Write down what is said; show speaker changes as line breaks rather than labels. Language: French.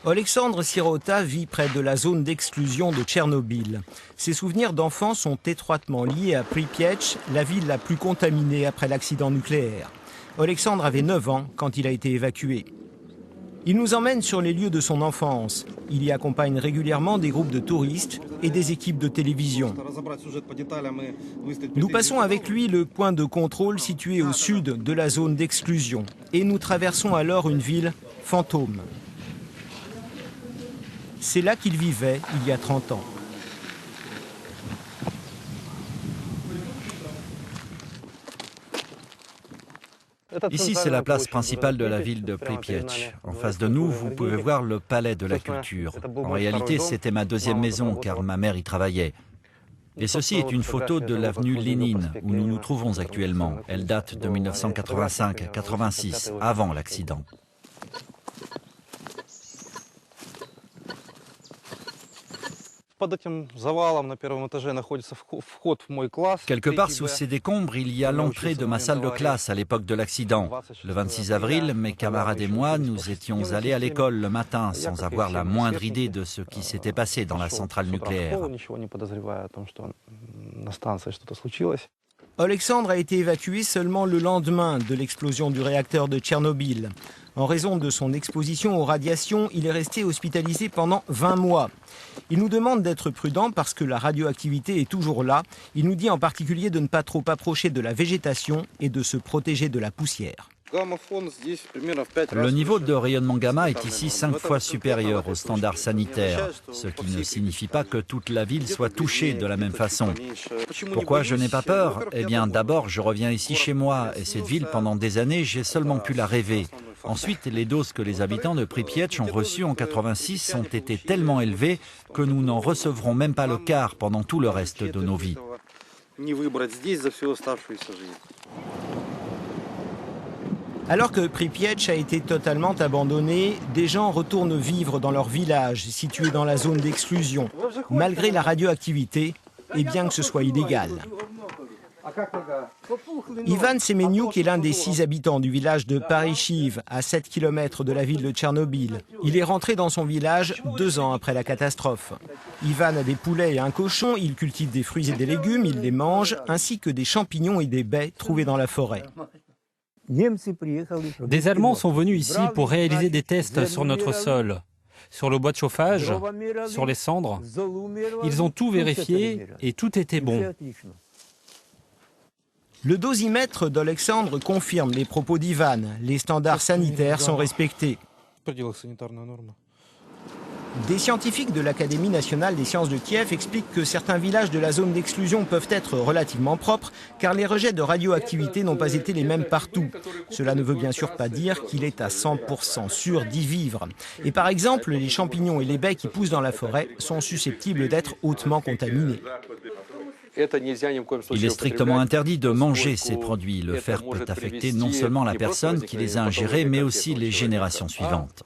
Oleksandr Sirota vit près de la zone d'exclusion de Tchernobyl. Ses souvenirs d'enfance sont étroitement liés à Pripyat, la ville la plus contaminée après l'accident nucléaire. Oleksandr avait 9 ans quand il a été évacué. Il nous emmène sur les lieux de son enfance. Il y accompagne régulièrement des groupes de touristes et des équipes de télévision. Nous passons avec lui le point de contrôle situé au sud de la zone d'exclusion. Et nous traversons alors une ville fantôme. C'est là qu'il vivait il y a 30 ans.
Ici, c'est la place principale de la ville de Pripyat. En face de nous, vous pouvez voir le palais de la culture. En réalité, c'était ma deuxième maison, car ma mère y travaillait. Et ceci est une photo de l'avenue Lénine, où nous nous trouvons actuellement. Elle date de 1985-86, avant l'accident. Quelque part sous ces décombres, il y a l'entrée de ma salle de classe à l'époque de l'accident. Le 26 avril, mes camarades et moi, nous étions allés à l'école le matin sans avoir la moindre idée de ce qui s'était passé dans la centrale nucléaire.
Oleksandr a été évacué seulement le lendemain de l'explosion du réacteur de Tchernobyl. En raison de son exposition aux radiations, il est resté hospitalisé pendant 20 mois. Il nous demande d'être prudent parce que la radioactivité est toujours là. Il nous dit en particulier de ne pas trop approcher de la végétation et de se protéger de la poussière.
Le niveau de rayonnement gamma est ici 5 fois supérieur aux standards sanitaires, ce qui ne signifie pas que toute la ville soit touchée de la même façon. Pourquoi je n'ai pas peur? Eh bien, d'abord, je reviens ici chez moi, et cette ville, pendant des années, j'ai seulement pu la rêver. Ensuite, les doses que les habitants de Pripyat ont reçues en 86 ont été tellement élevées que nous n'en recevrons même pas le quart pendant tout le reste de nos vies.
Alors que Pripyat a été totalement abandonné, des gens retournent vivre dans leur village situé dans la zone d'exclusion, malgré la radioactivité et bien que ce soit illégal. Ivan Semeniuk est l'un des 6 habitants du village de Parishiv, à 7 km de la ville de Tchernobyl. Il est rentré dans son village 2 ans après la catastrophe. Ivan a des poulets et un cochon, il cultive des fruits et des légumes, il les mange, ainsi que des champignons et des baies trouvés dans la forêt.
Des Allemands sont venus ici pour réaliser des tests sur notre sol, sur le bois de chauffage, sur les cendres. Ils ont tout vérifié et tout était bon.
Le dosimètre d'Oleksandr confirme les propos d'Ivan. Les standards sanitaires sont respectés. Des scientifiques de l'Académie nationale des sciences de Kiev expliquent que certains villages de la zone d'exclusion peuvent être relativement propres car les rejets de radioactivité n'ont pas été les mêmes partout. Cela ne veut bien sûr pas dire qu'il est à 100% sûr d'y vivre. Et par exemple, les champignons et les baies qui poussent dans la forêt sont susceptibles d'être hautement contaminés.
Il est strictement interdit de manger ces produits. Le fer peut affecter non seulement la personne qui les a ingérés, mais aussi les générations suivantes.